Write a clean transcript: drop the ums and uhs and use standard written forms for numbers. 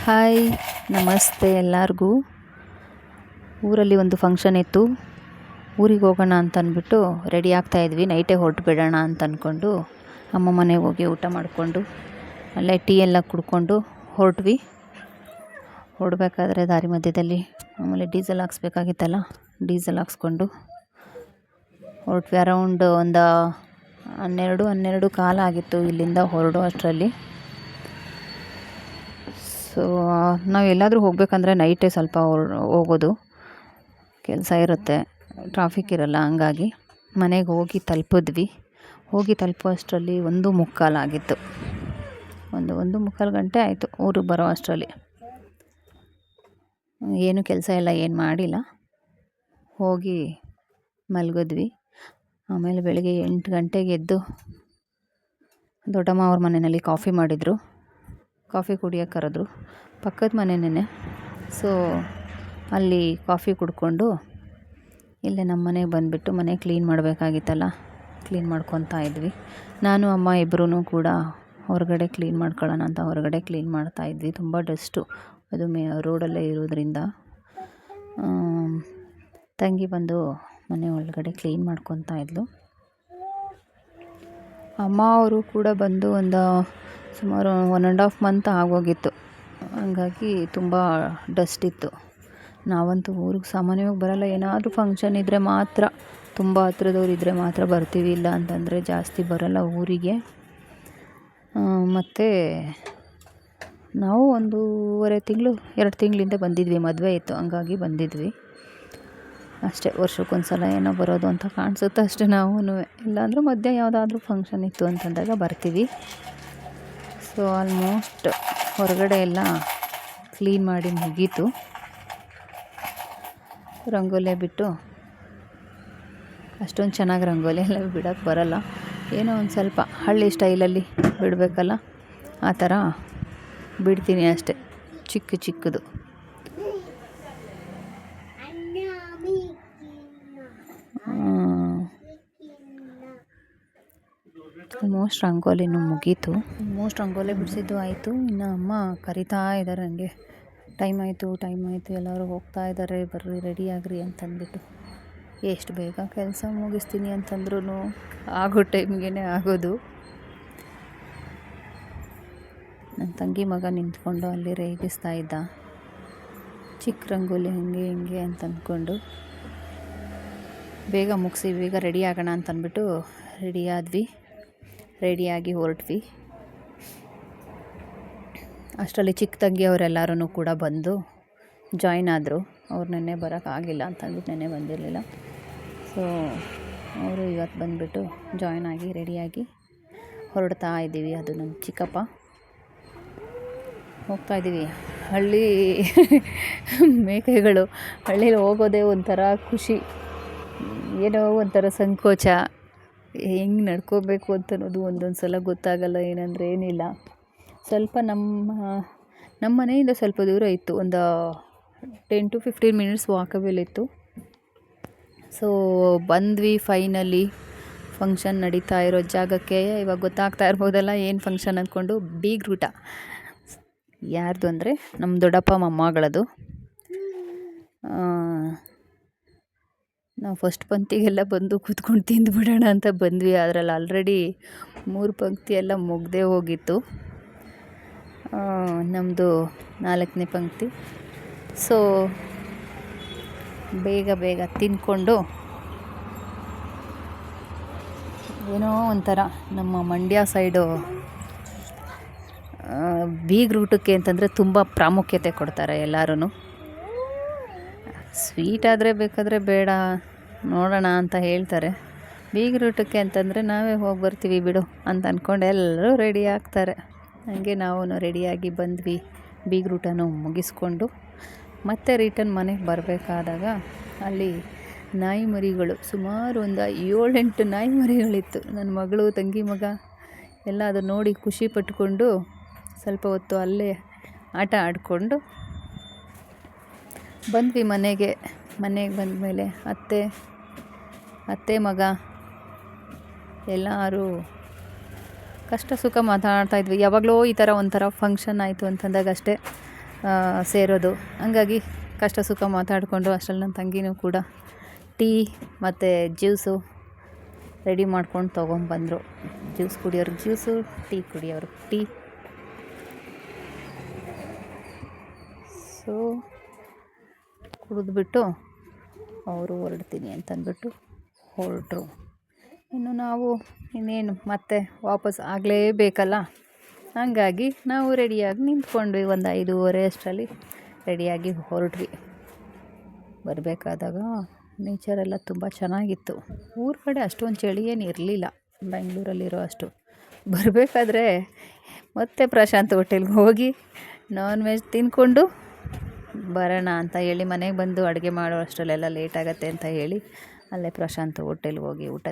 Hi, ನಮಸ್ತೆ ಎಲ್ಲರಿಗೂ. ಊರಲ್ಲಿ ಒಂದು ಫಂಕ್ಷನ್ ಇತ್ತು. ಊರಿಗೆ ಹೋಗೋಣ ಅಂತ ಅಂದ್ಬಿಟ್ಟು ರೆಡಿ ಆಗ್ತಾಯಿದ್ವಿ. ನೈಟೇ ಹೊರಟು ಬಿಡೋಣ ಅಂತ ಅಂದ್ಕೊಂಡು ಅಮ್ಮ ಮನೆಗೆ ಹೋಗಿ ಊಟ ಮಾಡಿಕೊಂಡು ಅಲ್ಲೇ ಟೀ ಎಲ್ಲ ಕುಡ್ಕೊಂಡು ಹೊರಟ್ವಿ. ಹೊರಡ್ಬೇಕಾದ್ರೆ ದಾರಿ ಮಧ್ಯದಲ್ಲಿ ಆಮೇಲೆ ಡೀಸೆಲ್ ಹಾಕ್ಸ್ಬೇಕಾಗಿತ್ತಲ್ಲ, ಡೀಸೆಲ್ ಹಾಕ್ಸ್ಕೊಂಡು ಹೊರಟ್ವಿ. ಅರೌಂಡ್ ಒಂದು 12 ಕಾಲ ಆಗಿತ್ತು ಇಲ್ಲಿಂದ ಹೊರಡೋ ಅಷ್ಟರಲ್ಲಿ. ಸೊ ನಾವು ಎಲ್ಲಾದರೂ ಹೋಗಬೇಕಂದ್ರೆ ನೈಟೇ ಸ್ವಲ್ಪ ಹೋಗೋದು, ಕೆಲಸ ಇರುತ್ತೆ, ಟ್ರಾಫಿಕ್ ಇರಲ್ಲ. ಹಂಗಾಗಿ ಮನೆಗೆ ಹೋಗಿ ತಲುಪಿದ್ವಿ. ಹೋಗಿ ತಲುಪೋ ಅಷ್ಟರಲ್ಲಿ 1:45 ಆಗಿತ್ತು. 1:45 ಗಂಟೆ ಆಯಿತು ಊರಿಗೆ ಬರೋ ಅಷ್ಟರಲ್ಲಿ. ಏನು ಕೆಲಸ ಎಲ್ಲ ಏನು ಮಾಡಿಲ್ಲ, ಹೋಗಿ ಮಲಗಿದ್ವಿ. ಆಮೇಲೆ ಬೆಳಗ್ಗೆ 8 ಗಂಟೆಗೆ ಎದ್ದು ದೊಡ್ಡಮ್ಮ ಅವ್ರ ಮನೆಯಲ್ಲಿ ಕಾಫಿ ಮಾಡಿದರು. ಕಾಫಿ ಕುಡಿಯೋಕ್ಕೆ ಕರೆದ್ರು, ಪಕ್ಕದ ಮನೆಯೇ. ಸೊ ಅಲ್ಲಿ ಕಾಫಿ ಕುಡ್ಕೊಂಡು ಇಲ್ಲೇ ನಮ್ಮ ಮನೆಗೆ ಬಂದುಬಿಟ್ಟು ಮನೆ ಕ್ಲೀನ್ ಮಾಡಬೇಕಾಗಿತ್ತಲ್ಲ, ಕ್ಲೀನ್ ಮಾಡ್ಕೊತಾ ಇದ್ವಿ. ನಾನು ಅಮ್ಮ ಇಬ್ಬರೂ ಕೂಡ ಹೊರಗಡೆ ಕ್ಲೀನ್ ಮಾಡ್ಕೊಳ್ಳೋಣ ಅಂತ ಹೊರಗಡೆ ಕ್ಲೀನ್ ಮಾಡ್ತಾಯಿದ್ವಿ. ತುಂಬ ಡಸ್ಟು ಅದು ರೋಡಲ್ಲೇ ಇರೋದ್ರಿಂದ. ತಂಗಿ ಬಂದು ಮನೆ ಒಳಗಡೆ ಕ್ಲೀನ್ ಮಾಡ್ಕೊತಾ ಇದ್ಲು. ಅಮ್ಮ ಅವರು ಕೂಡ ಬಂದು ಒಂದು ಸುಮಾರು 1.5 ಮಂತ್ ಆಗೋಗಿತ್ತು. ಹಂಗಾಗಿ ತುಂಬ ಡಸ್ಟ್ ಇತ್ತು. ನಾವಂತೂ ಊರಿಗೆ ಸಾಮಾನ್ಯವಾಗಿ ಬರೋಲ್ಲ. ಏನಾದರೂ ಫಂಕ್ಷನ್ ಇದ್ದರೆ ಮಾತ್ರ, ತುಂಬ ಹತ್ರದವ್ರು ಇದ್ದರೆ ಮಾತ್ರ ಬರ್ತೀವಿ, ಇಲ್ಲ ಅಂತಂದರೆ ಜಾಸ್ತಿ ಬರೋಲ್ಲ ಊರಿಗೆ. ಮತ್ತು ನಾವು 1.5 ತಿಂಗಳು 2 ತಿಂಗಳಿಂದ ಬಂದಿದ್ವಿ. ಮದುವೆ ಇತ್ತು, ಹಂಗಾಗಿ ಬಂದಿದ್ವಿ ಅಷ್ಟೇ. ವರ್ಷಕ್ಕೊಂದು ಸಲ ಏನೋ ಬರೋದು ಅಂತ ಕಾಣಿಸುತ್ತೆ ಅಷ್ಟೇ. ನಾವು ಇಲ್ಲಾಂದರೂ ಮಧ್ಯೆ ಯಾವುದಾದ್ರೂ ಫಂಕ್ಷನ್ ಇತ್ತು ಅಂತಂದಾಗ ಬರ್ತೀವಿ. ಸೊ ಆಲ್ಮೋಸ್ಟ್ ಹೊರಗಡೆ ಎಲ್ಲ ಕ್ಲೀನ್ ಮಾಡಿ ಮುಗೀತು. ರಂಗೋಲಿ ಬಿಟ್ಟು ಅಷ್ಟೊಂದು ಚೆನ್ನಾಗಿ ರಂಗೋಲಿ ಎಲ್ಲ ಬಿಡೋಕ್ಕೆ ಬರಲ್ಲ. ಏನೋ ಒಂದು ಸ್ವಲ್ಪ ಹಳ್ಳಿ ಸ್ಟೈಲಲ್ಲಿ ಬಿಡಬೇಕಲ್ಲ, ಆ ಥರ ಬಿಡ್ತೀನಿ ಅಷ್ಟೇ, ಚಿಕ್ಕದು. ಆಲ್ಮೋಸ್ಟ್ ರಂಗೋಲಿನೂ ಮುಗೀತು. ರಂಗೋಲಿ ಬಿಡಿಸಿದ್ದು ಆಯಿತು. ಇನ್ನು ಅಮ್ಮ ಕರಿತಾ ಇದ್ದಾರೆ, ಹಂಗೆ ಟೈಮ್ ಆಯಿತು ಎಲ್ಲರೂ ಹೋಗ್ತಾ ಇದ್ದಾರೆ, ಬರ್ರಿ ರೆಡಿ ಆಗ್ರಿ ಅಂತಂದ್ಬಿಟ್ಟು. ಎಷ್ಟು ಬೇಗ ಕೆಲಸ ಮುಗಿಸ್ತೀನಿ ಅಂತಂದ್ರೂ ಆಗೋ ಟೈಮ್ಗೆ ಆಗೋದು. ನನ್ನ ತಂಗಿ ಮಗ ನಿಂತ್ಕೊಂಡು ಅಲ್ಲಿ ರೇಗಿಸ್ತಾ ಇದ್ದ, ಚಿಕ್ಕ ರಂಗೋಲಿ ಹಿಂಗೆ ಅಂತ ಅಂದ್ಕೊಂಡು. ಬೇಗ ಮುಗಿಸಿ ಬೇಗ ರೆಡಿ ಆಗೋಣ ಅಂತಂದ್ಬಿಟ್ಟು ರೆಡಿಯಾಗಿ ಹೊರಟ್ವಿ. ಅಷ್ಟರಲ್ಲಿ ಚಿಕ್ಕ ತಂಗಿ ಅವರೆಲ್ಲರೂ ಕೂಡ ಬಂದು ಜಾಯ್ನ್ ಆದರು. ಅವ್ರು ನೆನ್ನೆ ಬರೋಕ್ಕಾಗಿಲ್ಲ ಅಂತಂದ್ಬಿಟ್ಟು ನೆನ್ನೆ ಬಂದಿರಲಿಲ್ಲ. ಸೊ ಅವರು ಇವತ್ತು ಬಂದುಬಿಟ್ಟು ಜಾಯ್ನ್ ಆಗಿ ರೆಡಿಯಾಗಿ ಹೊರಡ್ತಾ ಇದ್ದೀವಿ. ಅದು ನಮ್ಮ ಚಿಕ್ಕಪ್ಪ. ಹೋಗ್ತಾ ಇದ್ದೀವಿ. ಹಳ್ಳಿ ಮೇಕೆಗಳು ಹಳ್ಳೀಲಿ ಹೋಗೋದೇ ಒಂಥರ ಖುಷಿ, ಏನೋ ಒಂಥರ ಸಂಕೋಚ. ಹೆಂಗೆ ನಡ್ಕೋಬೇಕು ಅಂತ ಅನ್ನೋದು ಒಂದೊಂದು ಸಲ ಗೊತ್ತಾಗಲ್ಲ. ಏನಂದರೆ ಏನಿಲ್ಲ, ಸ್ವಲ್ಪ ನಮ್ಮ ಮನೆಯಿಂದ ಸ್ವಲ್ಪ ದೂರ ಇತ್ತು, ಒಂದು 10 to 15 ಮಿನಿಟ್ಸ್ ವಾಕಬಲ್ ಇತ್ತು. ಸೊ ಬಂದ್ವಿ ಫೈನಲಿ ಫಂಕ್ಷನ್ ನಡೀತಾ ಇರೋ ಜಾಗಕ್ಕೆ. ಇವಾಗ ಗೊತ್ತಾಗ್ತಾ ಇರ್ಬೋದಲ್ಲ ಏನು ಫಂಕ್ಷನ್ ಅಂದ್ಕೊಂಡು. ಬೀಗ್ರೂಟ ಯಾರ್ದು ಅಂದರೆ ನಮ್ಮ ದೊಡ್ಡಪ್ಪ ಮೊಮ್ಮಗಳದು. ನಾವು ಫಸ್ಟ್ ಪಂಕ್ತಿಗೆಲ್ಲ ಬಂದು ಕೂತ್ಕೊಂಡು ತಿಂದುಬಿಡೋಣ ಅಂತ ಬಂದ್ವಿ. ಅದರಲ್ಲಿ ಆಲ್ರೆಡಿ 3 ಪಂಕ್ತಿ ಎಲ್ಲ ಮುಗ್ದೇ ಹೋಗಿತ್ತು. ನಮ್ಮದು 4ನೇ ಪಂಕ್ತಿ. ಸೊ ಬೇಗ ತಿಂದ್ಕೊಂಡು ಏನೋ ಒಂಥರ ನಮ್ಮ ಮಂಡ್ಯ ಸೈಡು ಬೀಗ್ರೂಟಕ್ಕೆ ಅಂತಂದರೆ ತುಂಬ ಪ್ರಾಮುಖ್ಯತೆ ಕೊಡ್ತಾರೆ ಎಲ್ಲರೂ. ಸ್ವೀಟ್ ಆದರೆ ಬೇಕಾದರೆ ಬೇಡ ನೋಡೋಣ ಅಂತ ಹೇಳ್ತಾರೆ. ಬೀಗ್ರೂಟಕ್ಕೆ ಅಂತಂದರೆ ನಾವೇ ಹೋಗಿ ಬರ್ತೀವಿ ಬಿಡು ಅಂತ ಅಂದ್ಕೊಂಡು ಎಲ್ಲರೂ ರೆಡಿ ಆಗ್ತಾರೆ. ಹಾಗೆ ನಾವು ರೆಡಿಯಾಗಿ ಬಂದ್ವಿ. ಬೀಗ್ರೂಟನೂ ಮುಗಿಸ್ಕೊಂಡು ಮತ್ತೆ ರಿಟರ್ನ್ ಮನೆಗೆ ಬರಬೇಕಾದಾಗ ಅಲ್ಲಿ ನಾಯಿ ಮರಿಗಳು ಸುಮಾರು ಒಂದು 7-8 ನಾಯಿ ಮರಿಗಳಿತ್ತು. ನನ್ನ ಮಗಳು, ತಂಗಿ ಮಗ ಎಲ್ಲ ಅದು ನೋಡಿ ಖುಷಿ ಪಟ್ಕೊಂಡು ಸ್ವಲ್ಪ ಹೊತ್ತು ಅಲ್ಲೇ ಆಟ ಆಡಿಕೊಂಡು ಬಂದ್ವಿ ಮನೆಗೆ ಬಂದಮೇಲೆ ಅತ್ತೆ ಮಗ ಎಲ್ಲರೂ ಕಷ್ಟ ಸುಖ ಮಾತಾಡ್ತಾಯಿದ್ವಿ. ಯಾವಾಗಲೂ ಈ ಥರ ಒಂಥರ ಫಂಕ್ಷನ್ ಆಯಿತು ಅಂತಂದಾಗ ಅಷ್ಟೇ ಸೇರೋದು. ಹಂಗಾಗಿ ಕಷ್ಟ ಸುಖ ಮಾತಾಡಿಕೊಂಡು ಅಷ್ಟರಲ್ಲಿ ನನ್ನ ತಂಗಿನೂ ಕೂಡ ಟೀ ಮತ್ತು ಜ್ಯೂಸು ರೆಡಿ ಮಾಡ್ಕೊಂಡು ತೊಗೊಂಬಂದರು. ಜ್ಯೂಸ್ ಕುಡಿಯೋರ್ಗೆ ಜ್ಯೂಸು, ಟೀ ಕುಡಿಯೋರ್ಗೆ ಟೀ. ಸೊ ಕುಡಿದ್ಬಿಟ್ಟು ಅವರು ಹೊರಡ್ತೀನಿ ಅಂತಂದ್ಬಿಟ್ಟು ಹೊರಟ್ರು. ಇನ್ನು ನಾವು ಇನ್ನೇನು ಮತ್ತೆ ವಾಪಸ್ ಆಗಲೇಬೇಕಲ್ಲ, ಹಂಗಾಗಿ ನಾವು ರೆಡಿಯಾಗಿ ನಿಂತ್ಕೊಂಡ್ವಿ. ಒಂದು 5:30 ಅಷ್ಟರಲ್ಲಿ ರೆಡಿಯಾಗಿ ಹೊರಟ್ವಿ. ಬರಬೇಕಾದಾಗ ನೇಚರೆಲ್ಲ ತುಂಬ ಚೆನ್ನಾಗಿತ್ತು. ಊರ ಕಡೆ ಅಷ್ಟೊಂದು ಚಳಿ ಏನು ಇರಲಿಲ್ಲ, ಬೆಂಗಳೂರಲ್ಲಿರೋ ಅಷ್ಟು. ಬರಬೇಕಾದ್ರೆ ಮತ್ತೆ ಪ್ರಶಾಂತ್ ಹೋಟೆಲ್ಗೆ ಹೋಗಿ ನಾನ್ ವೆಜ್ ತಿಂದ್ಕೊಂಡು ಬರೋಣ ಅಂತ ಹೇಳಿ ಮನೆಗೆ ಬಂದು ಅಡುಗೆ ಮಾಡೋ ಅಷ್ಟರಲ್ಲೆಲ್ಲ ಲೇಟ್ ಆಗುತ್ತೆ ಅಂತ ಹೇಳಿ ಅಲ್ಲೇ ಪ್ರಶಾಂತ್ ಹೋಟೆಲ್ಗೆ ಹೋಗಿ ಊಟ